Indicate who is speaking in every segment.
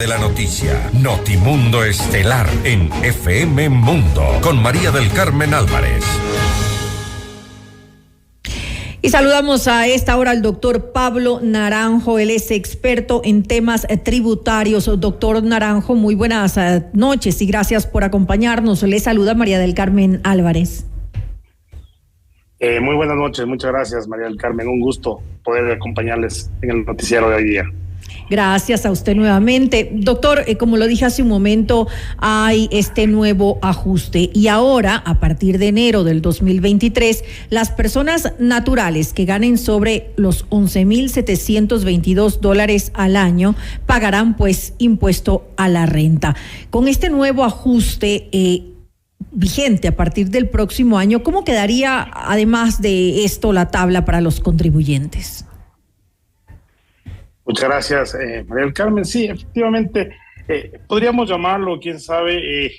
Speaker 1: De la noticia, Notimundo Estelar en FM Mundo, con María del Carmen Álvarez.
Speaker 2: Y saludamos a esta hora al doctor Pablo Naranjo, él es experto en temas tributarios. Doctor Naranjo, muy buenas noches y gracias por acompañarnos. Le saluda María del Carmen Álvarez.
Speaker 3: Muy buenas noches, muchas gracias María del Carmen, un gusto poder acompañarles en el noticiero de hoy día.
Speaker 2: Gracias a usted nuevamente. Doctor, como lo dije hace un momento, hay este nuevo ajuste y ahora, a partir de enero del 2023, las personas naturales que ganen sobre los $11,722 al año pagarán pues impuesto a la renta. Con este nuevo ajuste vigente a partir del próximo año, ¿cómo quedaría además de esto la tabla para los contribuyentes?
Speaker 3: Muchas gracias, María del Carmen. Sí, efectivamente, podríamos llamarlo, quién sabe,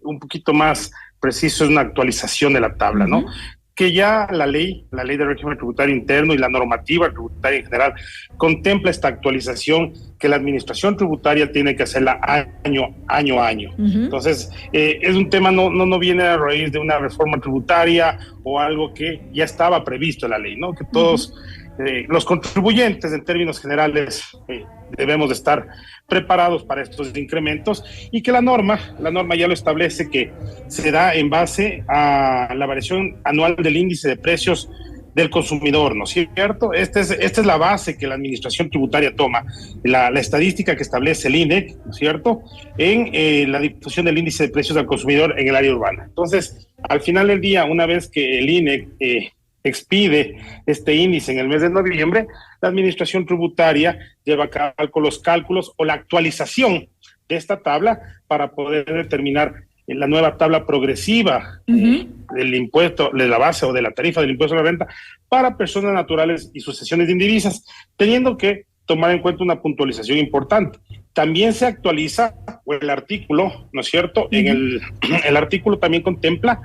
Speaker 3: un poquito más preciso, es una actualización de la tabla, ¿no? Que ya la ley de régimen tributario interno y la normativa tributaria en general contempla esta actualización que la administración tributaria tiene que hacerla año a año. Entonces, es un tema, no viene a raíz de una reforma tributaria o algo que ya estaba previsto en la ley, ¿no? Que todos los contribuyentes, en términos generales, debemos de estar preparados para estos incrementos y que la norma ya lo establece, que se da en base a la variación anual del índice de precios del consumidor, ¿no es cierto? Esta es la base que la administración tributaria toma, la estadística que establece el INEC, ¿no es cierto?, en la difusión del índice de precios del consumidor en el área urbana. Entonces, al final del día, una vez que el INEC expide este índice en el mes de noviembre, la administración tributaria lleva a cabo los cálculos o la actualización de esta tabla para poder determinar la nueva tabla progresiva del impuesto, de la base o de la tarifa del impuesto a la renta para personas naturales y sucesiones de indivisas, teniendo que tomar en cuenta una puntualización importante. También se actualiza el artículo, ¿no es cierto? En el artículo también contempla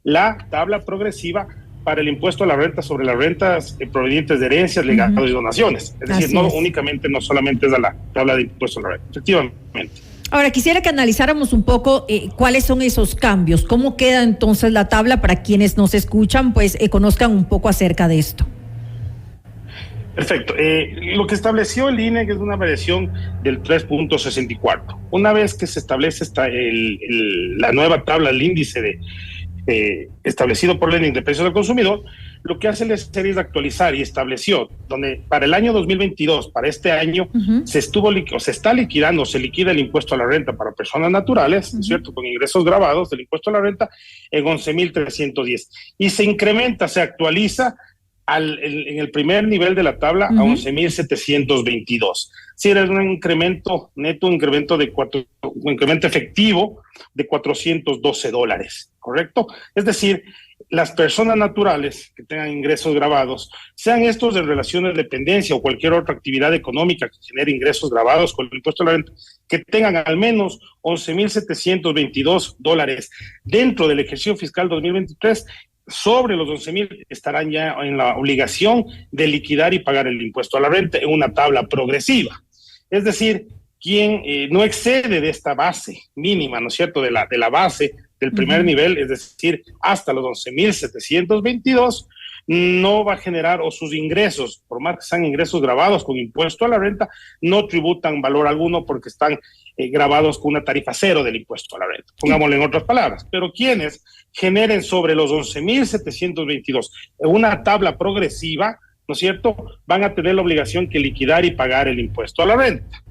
Speaker 3: la tabla progresiva para el impuesto a la renta sobre las rentas provenientes de herencias, legados y donaciones. Es decir, no solamente es la tabla de impuesto a la renta, efectivamente.
Speaker 2: Ahora, quisiera que analizáramos un poco cuáles son esos cambios, cómo queda entonces la tabla para quienes nos escuchan, pues conozcan un poco acerca de esto.
Speaker 3: Perfecto. Lo que estableció el INEC es una variación del 3.64. Una vez que se establece la nueva tabla, el índice establecido por el INEC de precios del consumidor, lo que hace la serie es actualizar y estableció donde para el año 2022, para este año, se liquida el impuesto a la renta para personas naturales, ¿no es cierto?, con ingresos grabados del impuesto a la renta en 11,310. Y se incrementa, se actualiza en el primer nivel de la tabla a 11,722. Sí, era un incremento neto, un incremento efectivo de $412, ¿correcto? Es decir, las personas naturales que tengan ingresos grabados, sean estos de relaciones de dependencia o cualquier otra actividad económica que genere ingresos grabados con el impuesto a la renta, que tengan al menos $11,722 dentro del ejercicio fiscal 2023, sobre los 11,000 estarán ya en la obligación de liquidar y pagar el impuesto a la renta en una tabla progresiva. Es decir, quien no excede de esta base mínima, ¿no es cierto?, de la base del primer nivel, es decir, hasta los 11,722, no va a generar, o sus ingresos, por más que sean ingresos grabados con impuesto a la renta, no tributan valor alguno porque están grabados con una tarifa cero del impuesto a la renta, pongámoslo en otras palabras. Pero quienes generen sobre los 11,722 en una tabla progresiva, ¿no es cierto?, van a tener la obligación que liquidar y pagar el impuesto a la renta.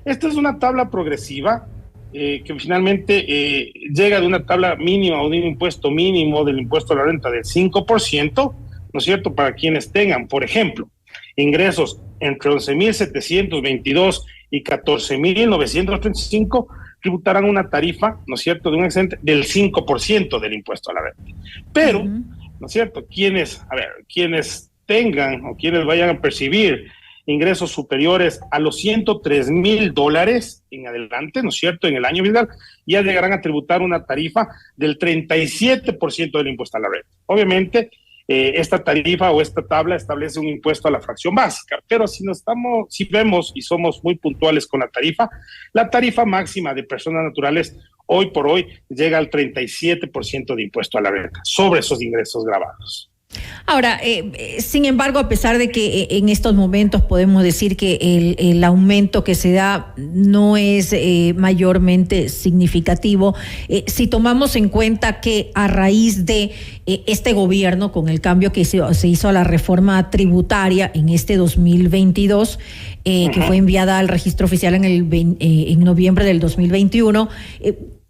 Speaker 3: Esta es una tabla progresiva que finalmente llega de una tabla mínima o de un impuesto mínimo del impuesto a la renta del 5%, ¿no es cierto?, para quienes tengan, por ejemplo, ingresos entre 11,722 y 14,935, tributarán una tarifa, ¿no es cierto?, de un excedente del 5% del impuesto a la renta. Pero, ¿no es cierto?, quienes tengan o quienes vayan a percibir ingresos superiores a los $103,000 en adelante, ¿no es cierto?, en el año fiscal, ya llegarán a tributar una tarifa del 37% del impuesto a la renta. Obviamente, esta tarifa o esta tabla establece un impuesto a la fracción básica, pero si vemos y somos muy puntuales con la tarifa máxima de personas naturales hoy por hoy llega al 37% de impuesto a la renta sobre esos ingresos grabados.
Speaker 2: Ahora, sin embargo, a pesar de que en estos momentos podemos decir que el aumento que se da no es mayormente significativo, si tomamos en cuenta que a raíz de este gobierno, con el cambio que se hizo a la reforma tributaria en este 2022, que fue enviada al registro oficial en noviembre del 2021,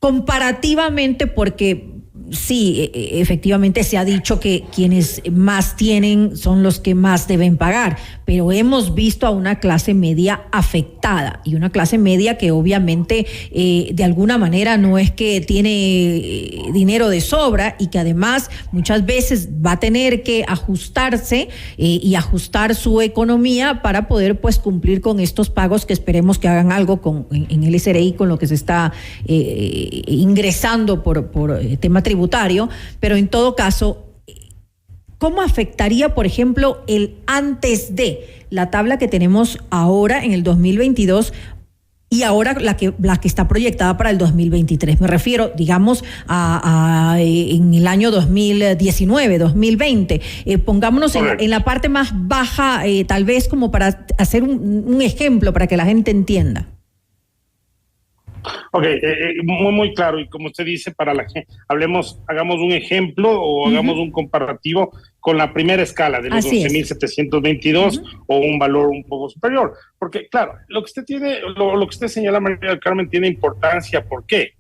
Speaker 2: comparativamente, porque sí, efectivamente se ha dicho que quienes más tienen son los que más deben pagar, pero hemos visto a una clase media afectada, y una clase media que obviamente de alguna manera no es que tiene dinero de sobra, y que además muchas veces va a tener que ajustarse y ajustar su economía para poder pues cumplir con estos pagos, que esperemos que hagan algo en el SRI con lo que se está ingresando por tema tributario. Pero en todo caso, ¿cómo afectaría, por ejemplo, el antes de la tabla que tenemos ahora en el 2022 y ahora la que está proyectada para el 2023? Me refiero, digamos, en el año 2019, 2020. Pongámonos en la parte más baja, tal vez como para hacer un ejemplo para que la gente entienda.
Speaker 3: Ok, muy claro, y como usted dice, para la gente, hagamos un ejemplo o hagamos un comparativo con la primera escala de los 12.722 o un valor un poco superior, porque claro, lo que usted señala, María del Carmen, tiene importancia. ¿Por qué?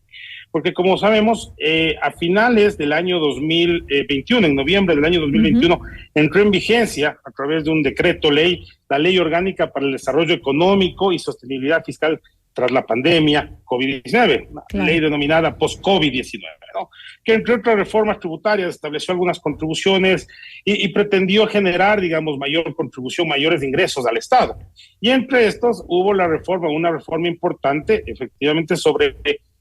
Speaker 3: Porque como sabemos, a finales del año 2021, en noviembre del año 2021, entró en vigencia a través de un decreto ley, la Ley Orgánica para el Desarrollo Económico y Sostenibilidad Fiscal tras la pandemia COVID-19, una ley denominada post-COVID-19, ¿no? Que entre otras reformas tributarias estableció algunas contribuciones y pretendió generar, digamos, mayor contribución, mayores ingresos al Estado. Y entre estos hubo una reforma importante, efectivamente, sobre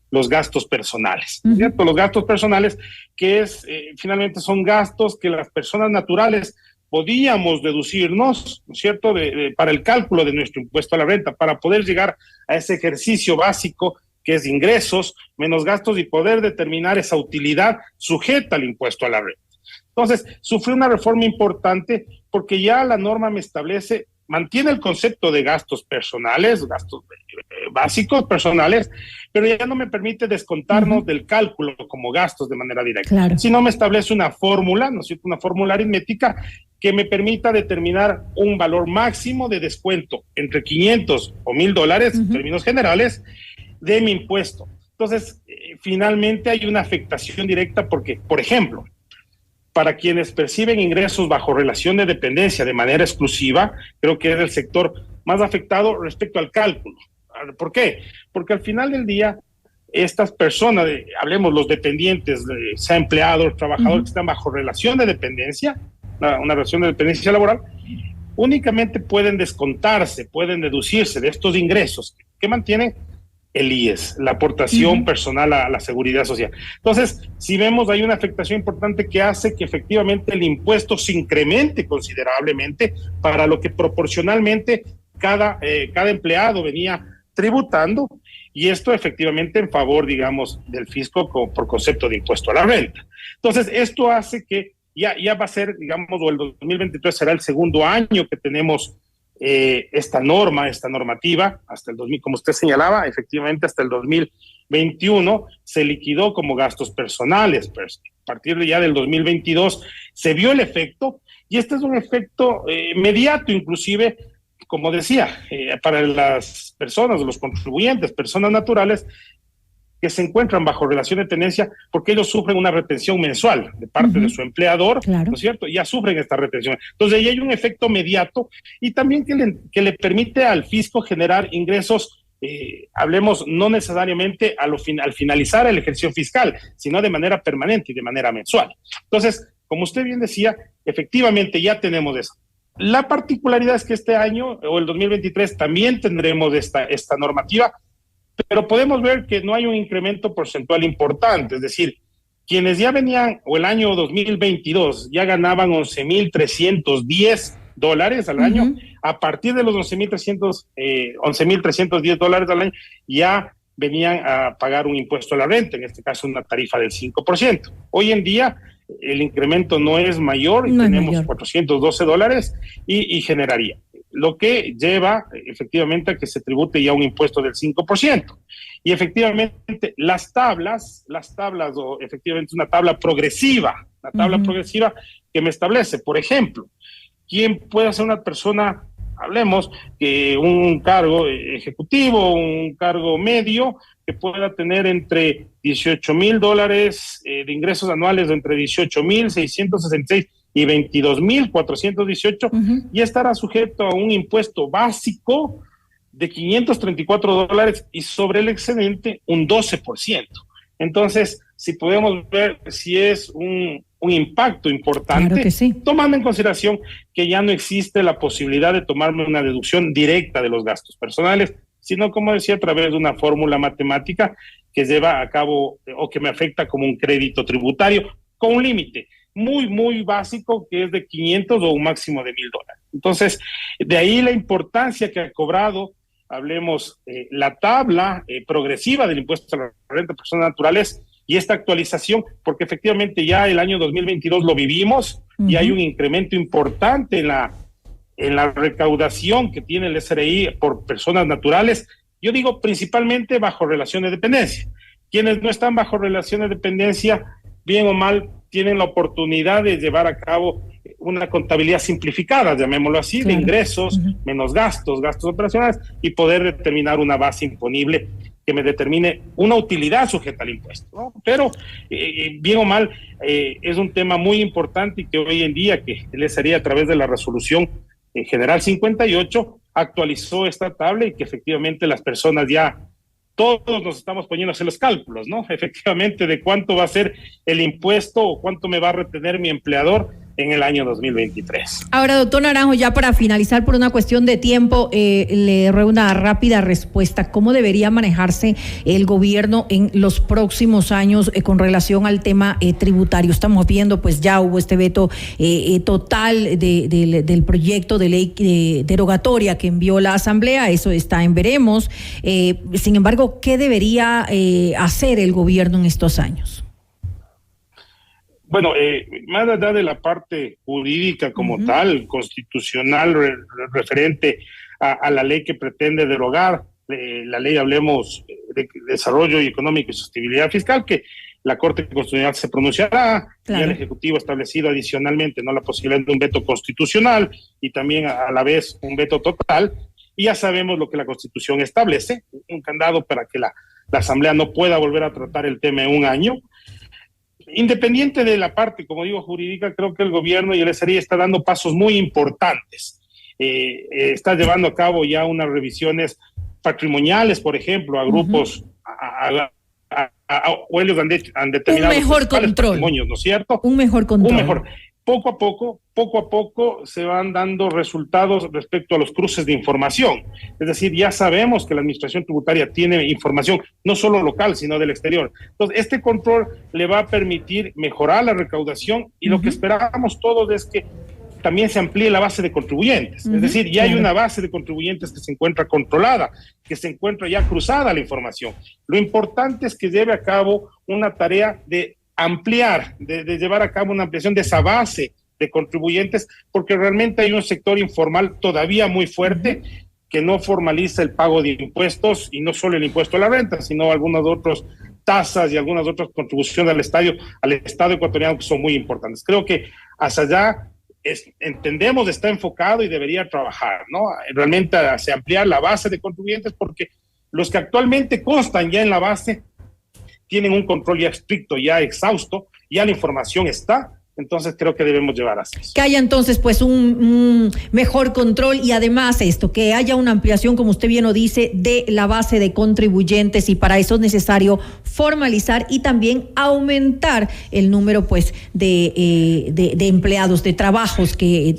Speaker 3: los gastos personales, ¿cierto? Los gastos personales que finalmente son gastos que las personas naturales podíamos deducirnos, ¿no es cierto?, para el cálculo de nuestro impuesto a la renta, para poder llegar a ese ejercicio básico que es ingresos menos gastos y poder determinar esa utilidad sujeta al impuesto a la renta. Entonces, sufrió una reforma importante porque ya la norma mantiene el concepto de gastos personales, gastos básicos personales, pero ya no me permite descontarnos del cálculo como gastos de manera directa, sino me establece una fórmula, ¿no es cierto?, una fórmula aritmética que me permita determinar un valor máximo de descuento entre 500 o $1,000 en términos generales de mi impuesto. Entonces, finalmente hay una afectación directa porque, por ejemplo, para quienes perciben ingresos bajo relación de dependencia de manera exclusiva, creo que es el sector más afectado respecto al cálculo. ¿Por qué? Porque al final del día, estas personas, hablemos los dependientes, sea empleados, trabajadores que están bajo relación de dependencia, una relación de dependencia laboral, únicamente pueden descontarse, pueden deducirse de estos ingresos que mantienen el IES, la aportación personal a la seguridad social. Entonces, si vemos, hay una afectación importante que hace que efectivamente el impuesto se incremente considerablemente para lo que proporcionalmente cada empleado venía tributando, y esto efectivamente en favor, digamos, del fisco por concepto de impuesto a la renta. Entonces, esto hace que ya va a ser, digamos, o el 2023 será el segundo año que tenemos esta normativa, hasta el 2000, como usted señalaba, efectivamente hasta el 2021 se liquidó como gastos personales, pues a partir de ya del 2022 se vio el efecto, y este es un efecto inmediato, inclusive, como decía, para las personas, los contribuyentes, personas naturales, que se encuentran bajo relación de tenencia, porque ellos sufren una retención mensual de parte de su empleador, ¿no es cierto? Ya sufren esta retención. Entonces, ahí hay un efecto inmediato y también que le permite al fisco generar ingresos, hablemos no necesariamente al finalizar el ejercicio fiscal, sino de manera permanente y de manera mensual. Entonces, como usted bien decía, efectivamente ya tenemos eso. La particularidad es que este año, o el 2023, también tendremos esta normativa, pero podemos ver que no hay un incremento porcentual importante, es decir, quienes ya venían, o el año 2022, ya ganaban $11,310 al año, a partir de los $11,310 al año, ya venían a pagar un impuesto a la renta, en este caso una tarifa del 5%. Hoy en día el incremento no es mayor, y tenemos $412 y generaría, lo que lleva efectivamente a que se tribute ya un impuesto del 5%. Y efectivamente las tablas, o efectivamente es una tabla progresiva, progresiva que me establece, por ejemplo, quién puede ser una persona, hablemos, que un cargo ejecutivo, un cargo medio, que pueda tener entre $18,000 de ingresos anuales, entre 18,666 y 22,418, y estará sujeto a un impuesto básico de $534 y sobre el excedente un 12%. Entonces, si podemos ver si es un impacto importante,
Speaker 2: claro que sí,
Speaker 3: tomando en consideración que ya no existe la posibilidad de tomarme una deducción directa de los gastos personales, sino, como decía, a través de una fórmula matemática que lleva a cabo o que me afecta como un crédito tributario con un límite muy, muy básico, que es de 500 o un máximo de $1,000. Entonces, de ahí la importancia que ha cobrado, hablemos, la tabla progresiva del impuesto a la renta de personas naturales y esta actualización, porque efectivamente ya el año 2022 lo vivimos y hay un incremento importante en la recaudación que tiene el SRI por personas naturales. Yo digo principalmente bajo relación de dependencia. Quienes no están bajo relación de dependencia, bien o mal, tienen la oportunidad de llevar a cabo una contabilidad simplificada, llamémoslo así, de ingresos menos gastos operacionales, y poder determinar una base imponible que me determine una utilidad sujeta al impuesto, ¿no? Pero, bien o mal, es un tema muy importante y que hoy en día, que le sería a través de la resolución general 58, actualizó esta tabla y que efectivamente las personas ya, todos nos estamos poniendo a hacer los cálculos, ¿no? Efectivamente, de cuánto va a ser el impuesto o cuánto me va a retener mi empleador en el año 2023.
Speaker 2: Ahora, doctor Naranjo, ya para finalizar por una cuestión de tiempo, le ruego una rápida respuesta. ¿Cómo debería manejarse el gobierno en los próximos años con relación al tema tributario? Estamos viendo, pues ya hubo este veto total del proyecto de ley derogatoria que envió la Asamblea, eso está en veremos. Sin embargo, ¿qué debería hacer el gobierno en estos años?
Speaker 3: Bueno, más allá de la parte jurídica como tal, constitucional, referente a la ley que pretende derogar, la ley, hablemos, de desarrollo económico y sostenibilidad fiscal, que la Corte Constitucional se pronunciará, y el Ejecutivo ha establecido adicionalmente, ¿no?, la posibilidad de un veto constitucional y también a la vez un veto total, y ya sabemos lo que la Constitución establece, un candado para que la Asamblea no pueda volver a tratar el tema en un año. Independiente de la parte, como digo, jurídica, creo que el gobierno y el SRI está dando pasos muy importantes. Está llevando a cabo ya unas revisiones patrimoniales, por ejemplo, a grupos, o ellos han determinado
Speaker 2: un mejor control,
Speaker 3: patrimonios, ¿no es cierto?
Speaker 2: Un mejor control.
Speaker 3: Poco a poco se van dando resultados respecto a los cruces de información. Es decir, ya sabemos que la administración tributaria tiene información no solo local, sino del exterior. Entonces, este control le va a permitir mejorar la recaudación y lo que esperamos todos es que también se amplíe la base de contribuyentes. Es decir, ya hay una base de contribuyentes que se encuentra controlada, que se encuentra ya cruzada la información. Lo importante es que lleve a cabo una tarea de ampliar, de llevar a cabo una ampliación de esa base de contribuyentes, porque realmente hay un sector informal todavía muy fuerte que no formaliza el pago de impuestos, y no solo el impuesto a la renta, sino algunas otras tasas y algunas otras contribuciones al Estado ecuatoriano que son muy importantes. Creo que hacia allá entendemos, está enfocado y debería trabajar, ¿no? Realmente hacia ampliar la base de contribuyentes, porque los que actualmente constan ya en la base tienen un control ya estricto, ya exhausto, ya la información está. Entonces creo que debemos llevar así.
Speaker 2: Que haya entonces pues un mejor control y además esto, que haya una ampliación, como usted bien lo dice, de la base de contribuyentes, y para eso es necesario formalizar y también aumentar el número pues de empleados, de trabajos que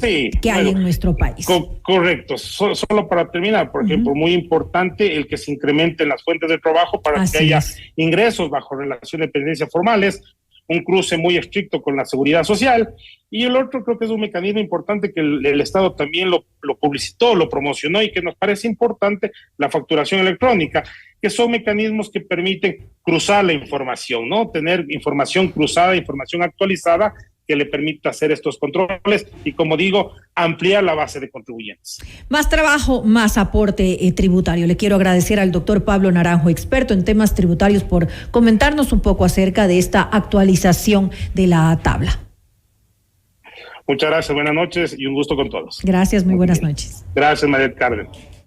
Speaker 2: hay en nuestro país.
Speaker 3: Correcto. Solo para terminar, por ejemplo, muy importante el que se incrementen las fuentes de trabajo para que haya ingresos bajo relación de dependencia formales. un cruce muy estricto con la seguridad social. Y el otro creo que es un mecanismo importante que el Estado también lo publicitó, lo promocionó y que nos parece importante, la facturación electrónica, que son mecanismos que permiten cruzar la información, ¿no? Tener información cruzada, información actualizada que le permita hacer estos controles y, como digo, ampliar la base de contribuyentes.
Speaker 2: Más trabajo, más aporte tributario. Le quiero agradecer al doctor Pablo Naranjo, experto en temas tributarios, por comentarnos un poco acerca de esta actualización de la tabla.
Speaker 3: Muchas gracias, buenas noches y un gusto con todos.
Speaker 2: Gracias, muy buenas noches.
Speaker 3: Gracias, María del Carmen.